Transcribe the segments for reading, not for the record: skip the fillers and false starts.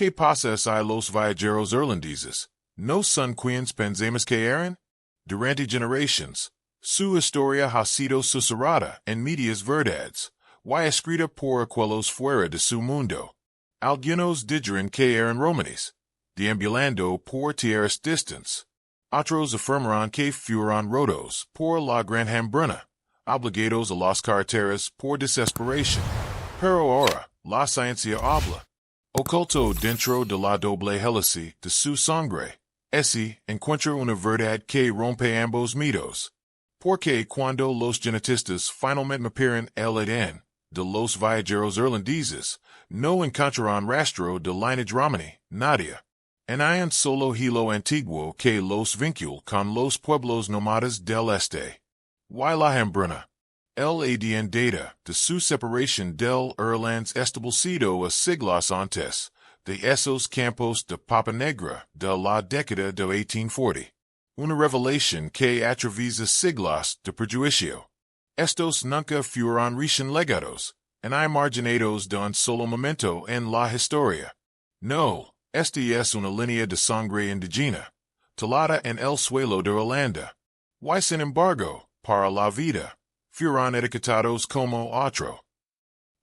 ¿Qué pasa si los viajeros irlandeses no son quienes pensamos que eran? Durante generations, su historia ha sido susurrada en medias verdades, y escrita por aquellos fuera de su mundo. Algunos dirán que eran romaníes, deambulando por tierras distantes. Otros afirmarán que fueron rotos por la gran hambruna, obligados a las carreteras por desesperación. Pero ahora, la ciencia habla. Oculto dentro de la doble hélice de su sangre, ese encuentra una verdad que rompe ambos mitos. Porque cuando los genetistas finalmente mapearon el ADN de los viajeros irlandeses, no encontrarán rastro de lineage romaní, nadie. En hay un solo hilo antiguo que los vincula con los pueblos nómadas del este. Y la hambruna. El ADN data de su separación del Irlandes establecido a siglos antes de esos campos de papa negra de la década de 1840. Una revelación que atraviesa siglos de prejuicio. Estos nunca fueron recién legados, en hay marginados de un solo momento en la historia. No, este es una línea de sangre indígena, talada en el suelo de Irlanda. Y sin embargo, para la vida, fueron etiquetados como otro.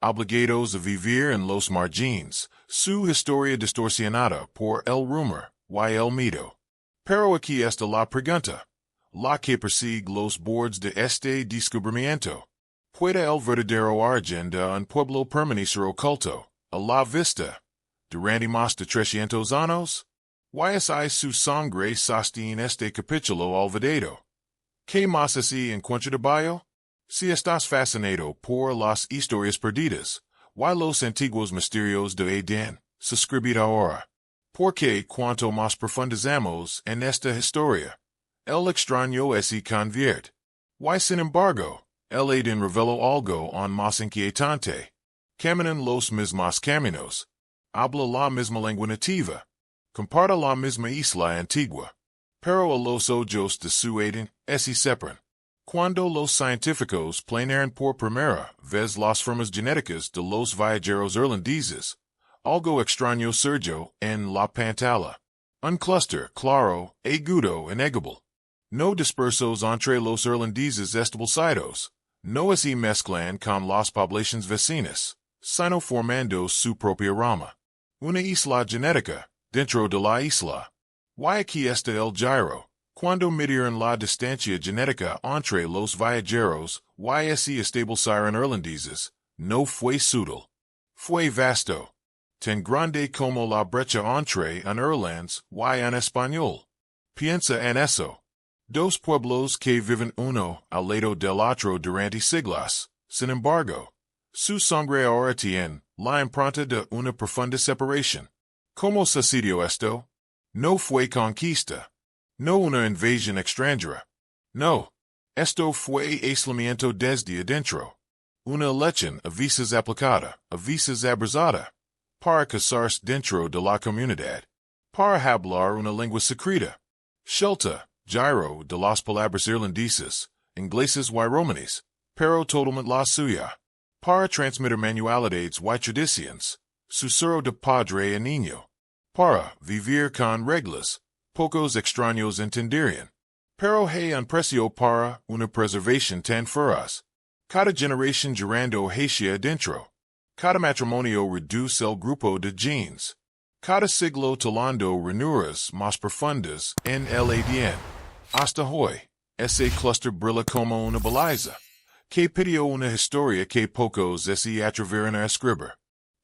Obligados a vivir en los margines, su historia distorsionada por el rumor y el mito. Pero aquí está la pregunta, la que persigue los bordes de este descubrimiento. ¿Puede el verdadero origen de un pueblo permanecer oculto, a la vista, durante más de 300 años? ¿Y es su sangre sostiene este capítulo olvidado? ¿Qué más así encuentra de bio? Si estás fascinado por las historias perdidas, y los antiguos misterios de ADN, suscríbete ahora. Porque cuanto más profundizamos en esta historia, el extraño se convierte. Y sin embargo, el ADN reveló algo aún más inquietante. Caminan los mismos caminos. Habla la misma lengua nativa. Comparta la misma isla antigua. Pero a los ojos de su ADN se separan. Cuando los científicos planearon por primera vez las formas genéticas de los viajeros irlandeses, algo extraño surgió en la pantalla. Un cluster claro, agudo, innegable. No dispersos entre los irlandeses establecidos, no se mezclan con las poblaciones vecinas, sino formando su propia rama. Una isla genética, dentro de la isla. Y aquí está el giro. Cuando midieron la distancia genética entre los viajeros y se establecieron irlandeses, no fue sutil. Fue vasto. Tan grande como la brecha entre un irlandés y un español. Piensa en eso. Dos pueblos que viven uno al lado del otro durante siglos. Sin embargo, su sangre ahora tiene la impronta de una profunda separación. ¿Cómo sucedió esto? No fue conquista. No una invasión extranjera. No. Esto fue aislamiento desde adentro. Una elección a veces aplicada, a veces abrazada. Para casarse dentro de la comunidad. Para hablar una lengua secreta. Shelta, giro de las palabras irlandeses, ingleses y romaníes, pero totalmente la suya. Para transmitir manualidades y tradiciones. Susurro de padre a niño. Para vivir con reglas. Pocos extraños entenderían. Pero hay un precio para una preservación tan feroz. Cada generación girando hacia adentro. Cada matrimonio reduce el grupo de genes. Cada siglo talando ranuras más profundas en el ADN. Hasta hoy, ese cluster brilla como una belleza. Que pidió una historia que pocos se atreveron a escribir.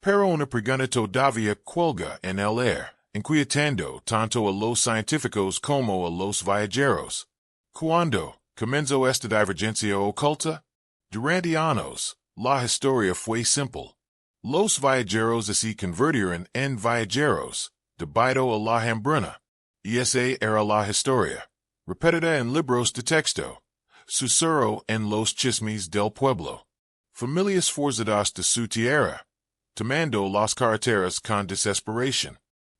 Pero una pregunta todavía cuelga en el aire. Inquietando tanto a los científicos como a los viajeros. ¿Cuándo comenzó esta divergencia oculta? Durante años, la historia fue simple. Los viajeros se convirtieron en viajeros, debido a la hambruna. Y esa era la historia, repetida en libros de texto. Susurro en los chismes del pueblo. Familias forzadas de su tierra, tomando las carreteras con desesperación.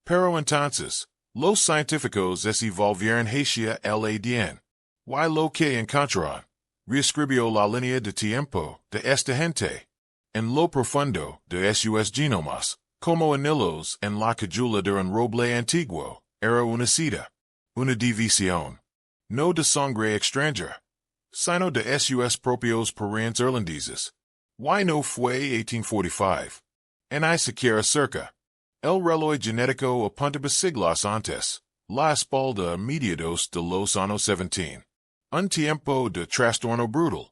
Pero entonces, los científicos se volvieron hacia el ADN. Y lo que encontraron, reescribió la línea de tiempo de esta gente. En lo profundo de sus genomas, como anillos en la cajula de un roble antiguo, era una cita, una división, no de sangre extranjera, sino de sus propios parientes irlandeses. Why no fue 1845? En ni siquiera cerca. El reloj genético apuntaba siglos antes, la espalda a mediados de los años 17. Un tiempo de trastorno brutal.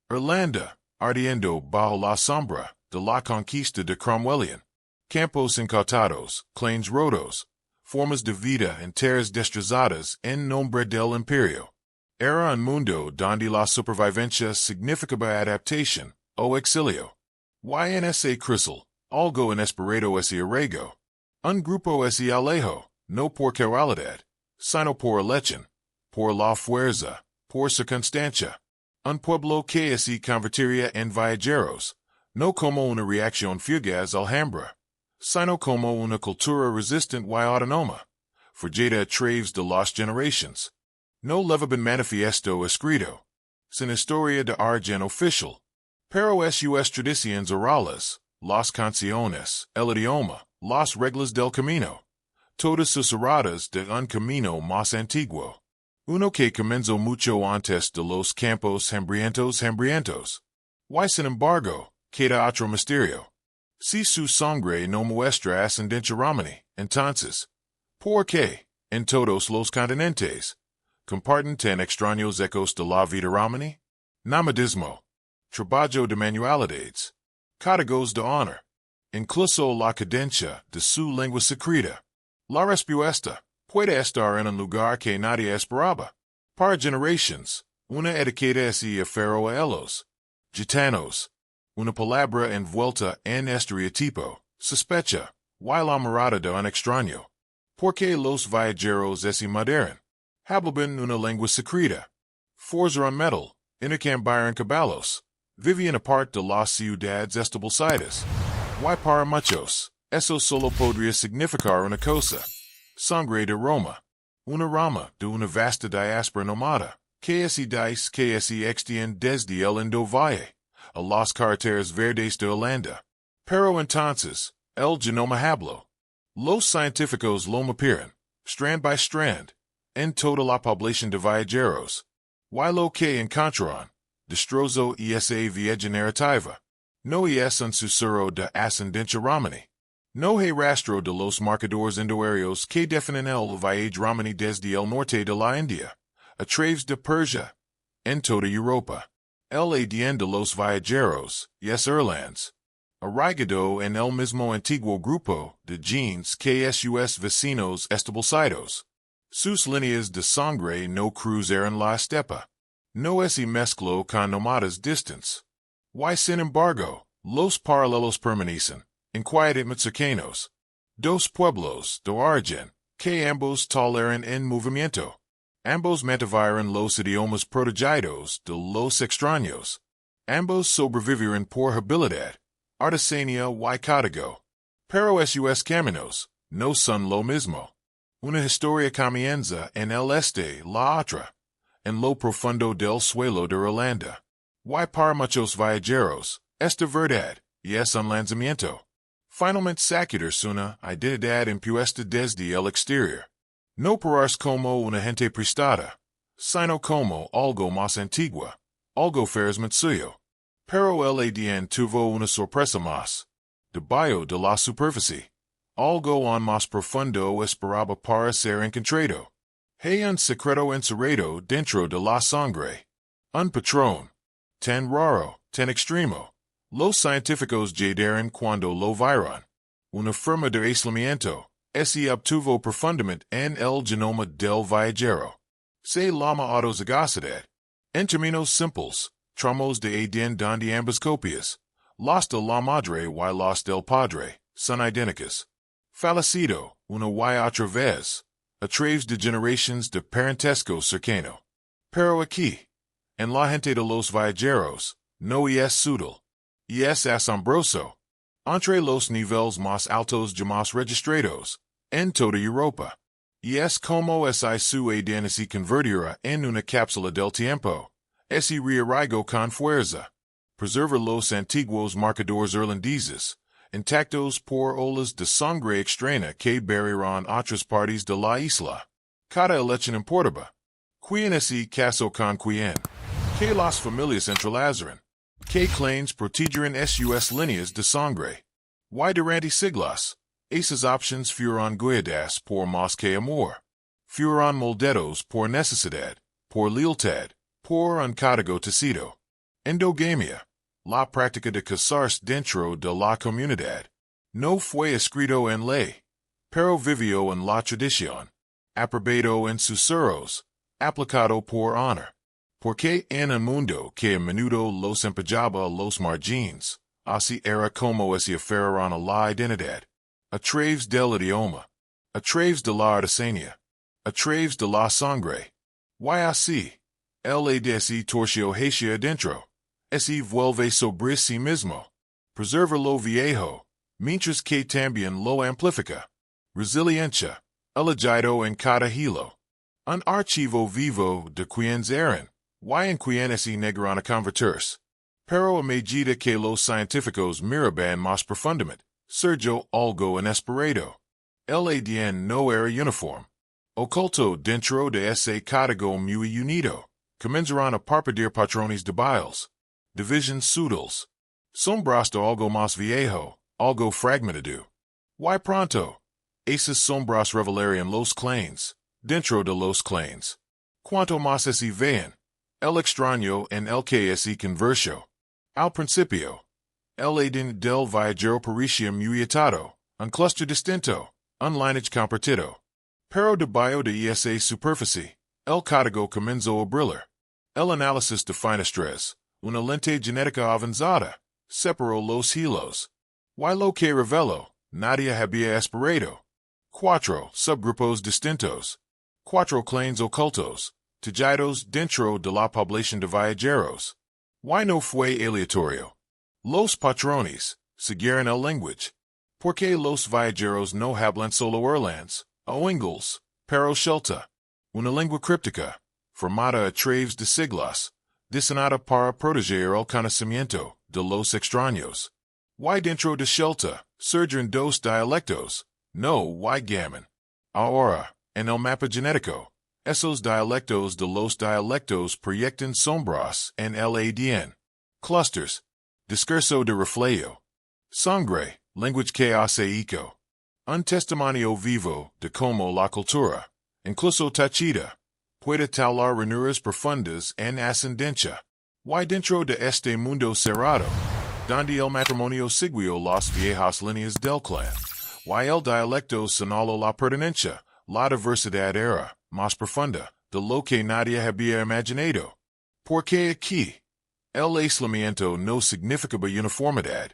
Irlanda, ardiendo bajo la sombra de la conquista de Cromwellian. Campos incautados, claims rotos, formas de vida enteras destrozadas en nombre del imperio. Era un mundo donde la supervivencia significaba adaptación o exilio. Y en ese crisol, algo inesperado ese arraigo. Un grupo ese alejo, no por casualidad, sino por elección, por la fuerza, por circunstancia. Un pueblo que se convertiría en viajeros, no como una reacción fugaz al hambre, sino como una cultura resistente y autónoma, forjada a través de las generaciones. No leva manifiesto escrito, sin historia de origen oficial, pero sus tradiciones orales, las canciones, el idioma, las reglas del camino, todas susurradas de un camino más antiguo. Uno que comenzó mucho antes de los campos hambrientos. Y sin embargo, queda otro misterio. Si su sangre no muestra ascendencia romaní, entonces, ¿por qué, en todos los continentes, comparten tan extraños ecos de la vida romaní? Nomadismo, trabajo de manualidades, códigos de honor, incluso la cadencia de su lengua secreta. La respuesta puede estar en un lugar que nadie esperaba. Para generaciones, una etiqueta se aferró a ellos. Gitanos, una palabra envuelta en estereotipo, sospecha, y la mirada de un extraño. Porque los viajeros se moderan. Hablaban una lengua secreta. Forzaron metal, intercambiaron caballos, vivían aparte de las ciudades establecidas. Y para muchos, eso solo podría significar una cosa. Sangre de Roma. Una rama de una vasta diáspora nómada, que se extiende desde el Indo Valle a las carreteras verdes de Irlanda. Pero entonces, el genoma habló. Los científicos lo mapearon, strand by strand, en toda la población de viajeros. Y lo que encontraron, destrozó esa vía generativa. No es un susurro de ascendencia romaní. No hay rastro de los marcadores indoeuropeos que definen el viaje romaní desde el norte de la India, a través de Persia, en toda Europa. El ADN de los viajeros, irlandeses, arraigado en el mismo antiguo grupo de genes que sus vecinos establecidos. Sus líneas de sangre no cruzaron la estepa. No se mezcló con nómadas distantes. Y sin embargo, los paralelos permanecen, inquietamente cercanos. Dos pueblos de origen, que ambos toleran en movimiento. Ambos mantuvieron los idiomas protegidos de los extraños. Ambos sobrevivieron por habilidad, artesanía y código. Pero sus caminos no son lo mismo. Una historia comienza en el este, la otra, en lo profundo del suelo de Irlanda. Y para muchos viajeros, esta verdad es un lanzamiento. Finalmente sacudir una identidad impuesta desde el exterior. No pararse como una gente prestada, sino como algo más antigua, algo ferozmente suyo. Pero el ADN tuvo una sorpresa más. Debajo de la superficie, algo aún más profundo esperaba para ser encontrado. Hay un secreto encerrado dentro de la sangre. Un patrón, tan raro, tan extremo. Los científicos llegaron cuando lo vieron. Una forma de aislamiento. Se obtuvo profundamente en el genoma del viajero. Se llama autosagacidad. En términos simples, tramos de ADN donde ambas copias, las de la madre y las del padre, son idénticas. Fallecido, una y otra vez, a través de generaciones de parentesco cercano. Pero aquí, en la gente de los viajeros, no es sutil. Es asombroso. Entre los niveles más altos jamás registrados, en toda Europa. Es como si su ADN se convertirá en una cápsula del tiempo. Se rearraigó con fuerza. Preserva los antiguos marcadores irlandeses, intactos por olas de sangre extraña que barrieron otras partes de la isla. Cada elección importaba. Quien ese caso con quien. Que las familias entrelazaron. Que claims protegeran sus líneas de sangre. Y durante siglos, esas options fueron guiadas por más que amor. Fueron moldeados por necesidad, por lealtad, por un código tecido. Endogamia, la práctica de casarse dentro de la comunidad. No fue escrito en ley, pero vivió en la tradición. Aprobado en susurros, aplicado por honor. Porque en un mundo que a menudo los empujaba a los margines, así era como se aferraron a la identidad. A través del idioma, a través de la artesanía, a través de la sangre. Y así, el ADN torció hacia adentro, se vuelve sobre sí mismo. Preserva lo viejo, mientras que también lo amplifica. Resiliencia, elegido en cada hilo. Un archivo vivo de quienes eran, y en quienes se negaron a convertirse. Pero a medida que los científicos miraban más profundamente, surgió algo inesperado. El ADN no era uniforme. Oculto dentro de ese código muy unido, comenzaron a parpadear patrones de biles. Divisions sutiles. Sombras de algo más viejo, algo fragmentado. Y pronto, esas sombras revelarían los clans, dentro de los clans. Cuanto más se vean, el extraño en el que se convirtió. Al principio, el ADN del viajero parecía muy atado, un cluster distinto, un lineage compartido. Pero debajo de esa superficie, el código comenzó a brillar. El análisis de finestres, una lente genética avanzada, separó los hilos. Y lo que reveló, nadie había esperado. 4 subgrupos distintos. 4 clans ocultos, tallados dentro de la población de viajeros. Y no fue aleatorio. Los patrones siguieron el lenguaje. Porque los viajeros no hablan solo irlandés, o inglés, pero celta. Una lengua críptica, formada a través de siglos, diseñada para proteger el conocimiento de los extraños. Y dentro de celta, surgen 2 dialectos, no y gammon. Ahora, en el mapa genético, esos dialectos de los dialectos proyectan sombras en el ADN. Clusters. Discurso de reflejo. Sangre, language que hace eco. Un testimonio vivo de cómo la cultura, incluso tachida, puede taular ranuras profundas en ascendencia. Y dentro de este mundo cerrado, donde el matrimonio siguió las viejas líneas del clan, y el dialecto señaló la pertenencia, la diversidad era más profunda de lo que nadie había imaginado. Porque aquí, el aislamiento no significaba uniformidad,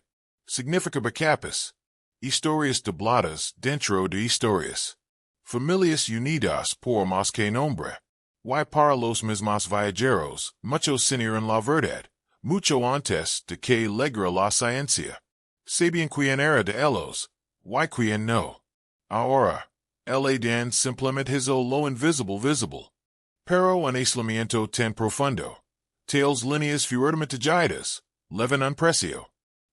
significaba capas, historias dobladas dentro de historias, familias unidas por más que nombre, y para los mismos viajeros, muchos tenían la verdad, mucho antes de que llegara la ciencia. Sabían quién era de ellos, y quién no. Ahora, el ADN simplemente hizo lo invisible visible. Pero un aislamiento tan profundo, tales líneas fuertemente talladas, levan un precio.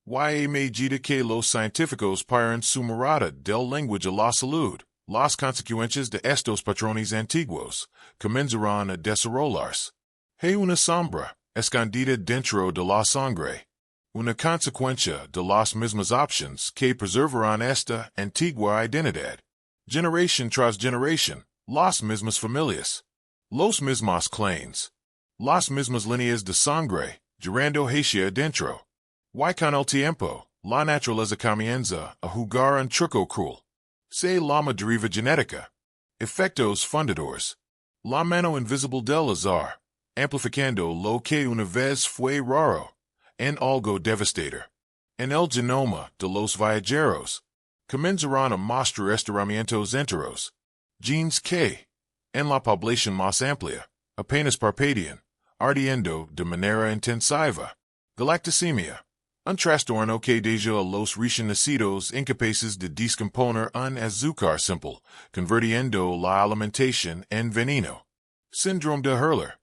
Y a medida que los científicos paran su mirada del lenguaje a la salud, las consecuencias de estos patrones antiguos comenzaron a desarrollarse. Hay una sombra escondida dentro de la sangre, una consecuencia de las mismas opciones que preservarán esta antigua identidad. Generación tras generación, las mismas familias, los mismos clans, las mismas líneas de sangre, girando hacia adentro. Y con el tiempo, la naturaleza comienza a jugar un truco cruel. Se llama deriva genética. Efectos fundadores. La mano invisible del azar, amplificando lo que una vez fue raro, en algo devastador. En el genoma de los viajeros, comenzaron a mostrar estiramientos enteros. Genes que, en la población más amplia, apenas parpadean, ardiendo de manera intensiva. Galactosemia. Un trastorno que deja a los recién nacidos incapaces de descomponer un azúcar simple, convirtiendo la alimentación en veneno. Síndrome de Hurler.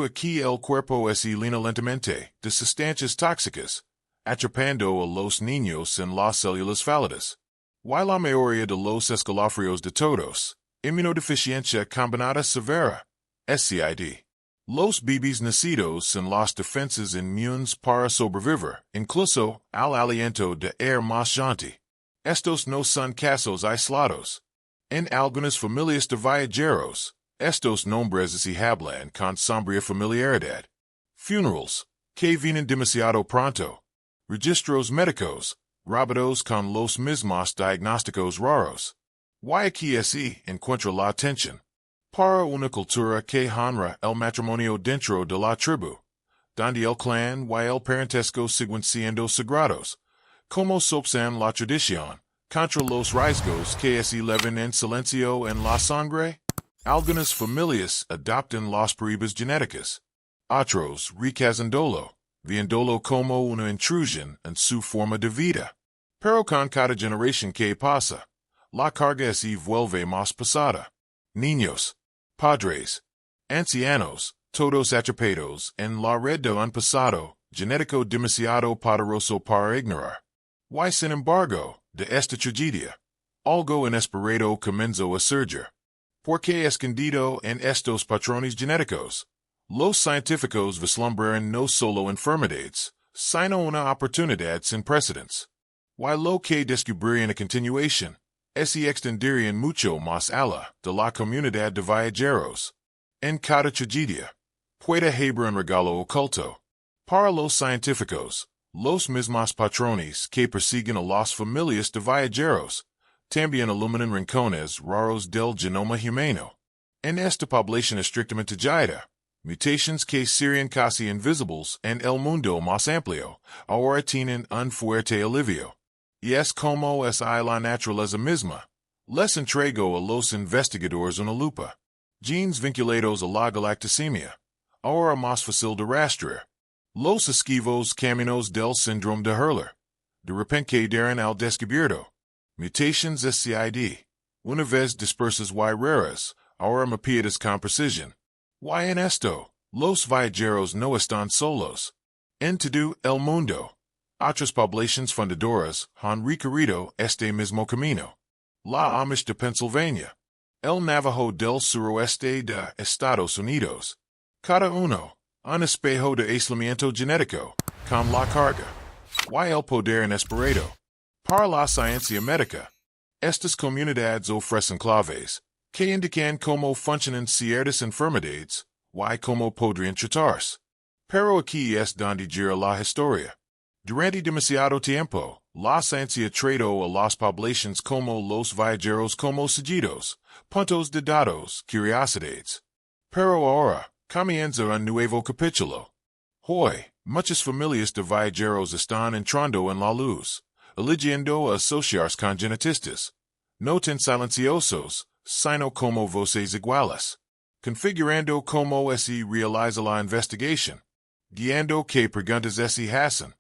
Aquí el cuerpo se llena lentamente de sustancias tóxicas, atrapando a los niños en las células falidas. Y la mayoría de los escalofríos de todos, inmunodeficiencia combinada severa, SCID. Los bebés nacidos en las defensas inmunes para sobrevivir, incluso al aliento de más gente. Estos no son casos aislados. En algunas familias de viajeros, estos nombres se hablan con sombría familiaridad. Funerals, que vienen demasiado pronto. Registros médicos, rápidos con los mismos diagnósticos raros. Y aquí se encuentra la tensión. Para una cultura que honra el matrimonio dentro de la tribu, donde el clan y el parentesco siguen siendo sagrados, como sopan la tradición, contra los riesgos que se elevan en silencio en la sangre, algunas familias adoptan las pruebas genéticas. Otros rechazándolo, viéndolo como una intrusión en su forma de vida. Pero con cada generación que pasa, la carga se vuelve más pesada. Niños, padres, ancianos, todos atrapados en la red de un pasado genético demasiado poderoso para ignorar. Y sin embargo, de esta tragedia, algo inesperado comenzó a surgir. Porque escondido en estos patrones genéticos, los científicos vislumbraron no solo enfermedades, sino una oportunidad sin precedentes. Y lo que descubrirían a continuación, se extenderían mucho más allá de la comunidad de viajeros. En cada tragedia, puede haber un regalo oculto. Para los científicos, los mismos patrones que persiguen a las familias de viajeros, también iluminan rincones raros del genoma humano. En esta población estrictamente gallida, mutaciones que serían casi invisibles en el mundo más amplio, ahora tienen un fuerte alivio. Y es como es la naturaleza misma. Les entregó a los investigadores una lupa. Genes vinculados a la galactosemia, ahora más fácil de rastrear. Los esquivos caminos del síndrome de Hurler. De repente quedaron al descubierto. Mutations SCID. Una vez dispersas y raras, ahora mapeadas con precisión. Y en esto, los viajeros no están solos. En todo el mundo, otras poblaciones fundadoras han recorrido este mismo camino. La Amish de Pennsylvania, el Navajo del suroeste de Estados Unidos. Cada uno, un espejo de aislamiento genético, con la carga. Y el poder inesperado. Para la ciencia médica, estas comunidades ofrecen claves que indican cómo funcionan ciertas enfermedades y cómo podrían tratarse. Pero aquí es donde gira la historia. Durante demasiado tiempo, la ciencia trató a las poblaciones como los viajeros como seguidos, puntos de datos, curiosidades. Pero ahora, comienza un nuevo capítulo. Hoy, muchas familias de viajeros están entrando en la luz, eligiendo a asociarse con genetistas. No tan silenciosos, sino como voces iguales. Configurando cómo se realiza la investigación. Guiando qué preguntas se hacen.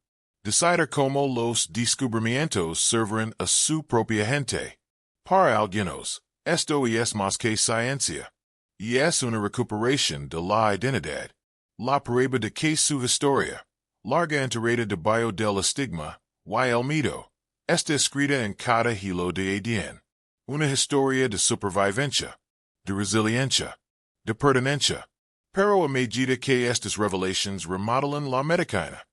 Decidir cómo los descubrimientos sirven a su propia gente. Para algunos, esto es más que ciencia. Y es una recuperación de la identidad. La prueba de que su historia, larga enterrada debajo del estigma, y el mito, está escrita en cada hilo de ADN. Una historia de supervivencia, de resiliencia, de pertenencia. Pero a medida que estas revelaciones remodelan la medicina,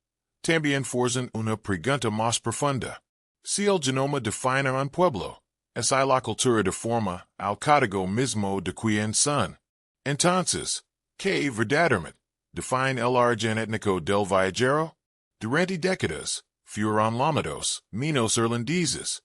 también forzan una pregunta más profunda. Si el genoma define un pueblo, es la cultura de forma al código mismo de quien son. Entonces, ¿qué verdaderamente define el origen étnico del viajero? Durante décadas, fueron llamados mitos irlandeses.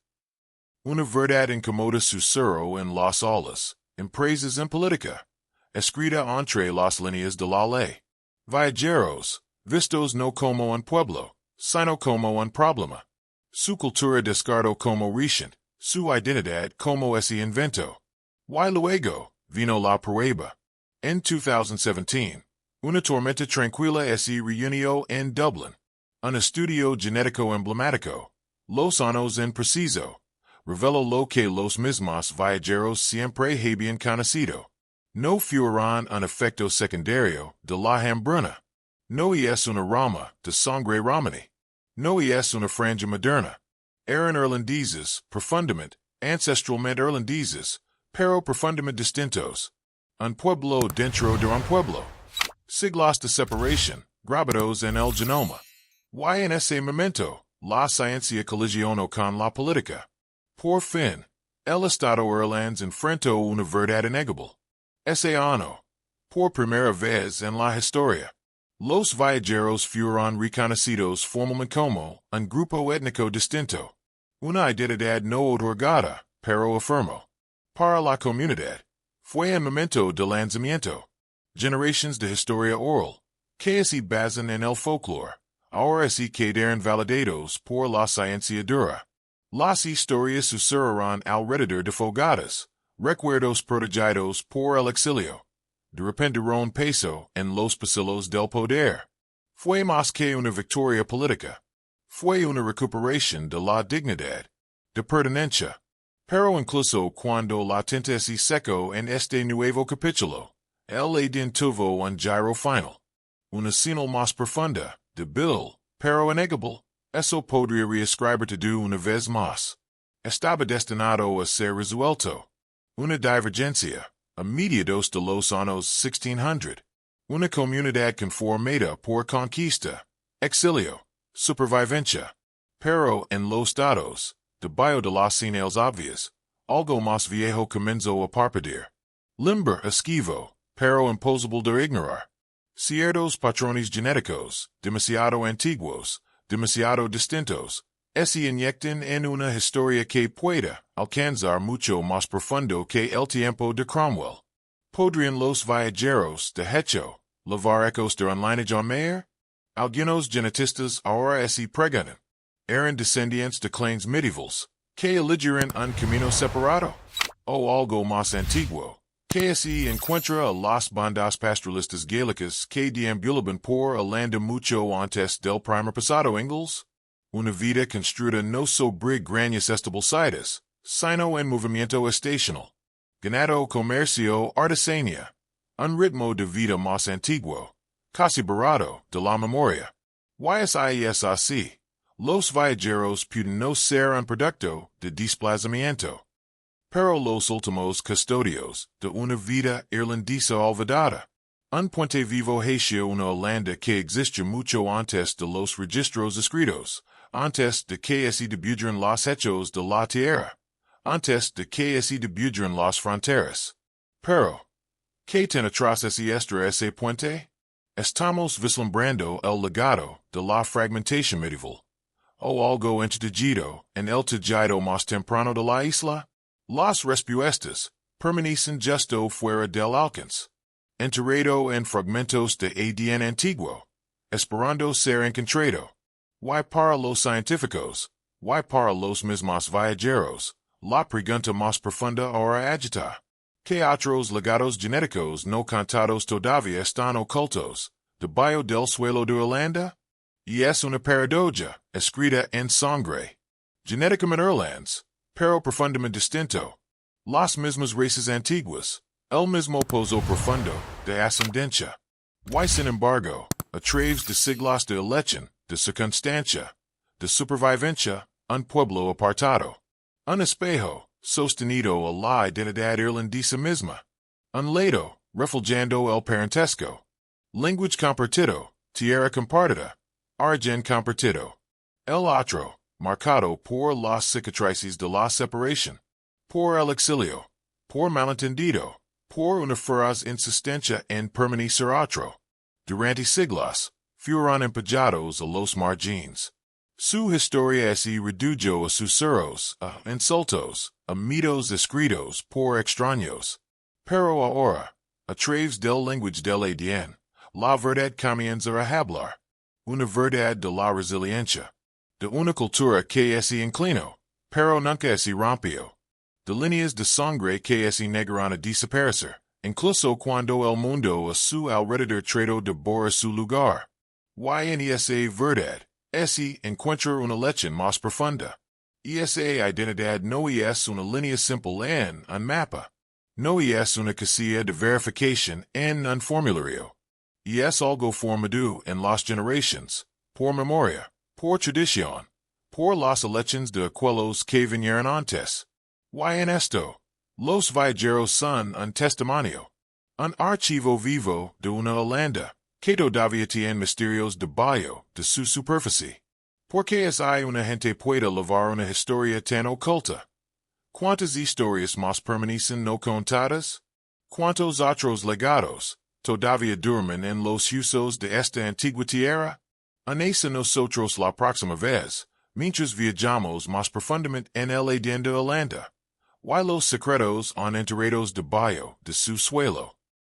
Una verdad incomoda susurro en las olas, empresas en política, escrita entre las líneas de la ley. Viajeros, vistos no como un pueblo, sino como un problema. Su cultura descartó como recién, su identidad como se inventó. Y luego, vino la prueba. En 2017, una tormenta tranquila se reunió en Dublin. Un estudio genético emblemático, los años en preciso, reveló lo que los mismos viajeros siempre habían conocido. No fueron un efecto secundario de la hambruna. No es una rama de sangre romaní. no es una franja moderna. Eran irlandeses, profundamente, ancestralmente irlandeses, pero profundamente distintos. Un pueblo dentro de un pueblo. Siglos de separación, grabados en el genoma. Y en ese momento, la ciencia colisionó con la política. Por fin, el Estado irlandés enfrentó una verdad innegable. Ese año, por primera vez en la historia, los viajeros fueron reconocidos formalmente como un grupo étnico distinto. Una identidad no otorgada, pero afirmó. Para la comunidad, fue un momento de lanzamiento. Generaciones de historia oral, que se basan en el folclore, ahora se quedaron validados por la ciencia dura. Las historias susurran alrededor de fogatas, recuerdos protegidos por el exilio. De repente un peso en los pasillos del poder. Fue más que una victoria política. Fue una recuperación de la dignidad, de pertenencia. Pero incluso cuando la tinta se secó en este nuevo capítulo, el ADN tuvo un giro final. Una señal más profunda, débil, pero innegable. Eso podría reescribirte de una vez más. Estaba destinado a ser resuelto. Una divergencia, a mediados de los años 1600. Una comunidad conformada por conquista, exilio, supervivencia. Pero en los datos, debajo de las señales obvias, algo más viejo comenzó a parpadear. Limber esquivo, pero imposible de ignorar. Ciertos patrones genéticos, demasiado antiguos, demasiado distintos, se inyectan en una historia que pueda alcanzar mucho más profundo que el tiempo de Cromwell. ¿Podrían los viajeros, de hecho, lavar ecos de un lineage mayor? Algunos genetistas ahora se preguntan. ¿Eran descendientes de clans medievales, que eligieron un camino separado? ¿O algo más antiguo, que se encuentra a las bandas pastoralistas gaélicas que deambulaban por Irlanda mucho antes del primer pasado Ingles? Una vida construida no sobre grandes establecidas, sino en movimiento estacional. Ganado, comercio, artesanía. Un ritmo de vida más antiguo, casi barato, de la memoria. Es así. Los viajeros pueden no ser un producto de desplazamiento. Pero los últimos custodios de una vida irlandesa olvidada. Un puente vivo hacia una Irlanda que existe mucho antes de los registros escritos, antes de que se divulgaran los hechos de la tierra, antes de que se divulgaran las fronteras. Pero, ¿qué tiene tras ese puente? Estamos vislumbrando el legado de la fragmentación medieval. ¿O algo introducido en el tejido más temprano de la isla? Las respuestas permanecen justo fuera del alcance. Enterrado en fragmentos de ADN antiguo, esperando ser encontrado. Y para los científicos, y para los mismos viajeros, la pregunta más profunda ahora agita. ¿Qué otros legados genéticos no contados todavía están ocultos, debajo del suelo de Irlanda? Y es una paradoja, escrita en sangre. Genéticamente irlandés, pero profundamente distinto. Las mismas raíces antiguas, el mismo pozo profundo de ascendencia. Y sin embargo, a través de siglos de elección, de circunstancia, de supervivencia, un pueblo apartado. Un espejo, sostenido a la identidad irlandesa misma. Un ledo, reflejando el parentesco. Language compartido, tierra compartida. Origen compartido. El otro, marcado por las cicatrices de la separación. Por el exilio. Por malentendido. Por una feroz insistencia en permanecer otro. Durante siglos, fueron empujados a los margines. Su historia se redujo a susurros, a insultos, a mitos escritos por extraños. Pero ahora, a través del lenguaje del ADN, la verdad comienza a hablar. Una verdad de la resiliencia. De una cultura que se inclinó, pero nunca se rompió. De líneas de sangre que se negaron a desaparecer, incluso cuando el mundo a su alrededor trató de borrar su lugar. Y en esa verdad, se encuentra una lección más profunda. Y esa identidad no es una línea simple en un mapa. No es una casilla de verificación en un formulario. Y es algo formado en las generaciones, por memoria, por tradición, por las elecciones de aquellos que vinieron antes. Y en esto, los viajeros son un testimonio, un archivo vivo de una Irlanda, que todavía tiene misterios debajo de su superficie. Porque hay una gente puede llevar una historia tan oculta. ¿Cuántas historias más permanecen no contadas? ¿Cuántos otros legados todavía duermen en los huesos de esta antigua tierra? Anesa nosotros la próxima vez, mientras viajamos más profundamente en el ADN de Irlanda. Y los secretos han enterrados debajo de su suelo.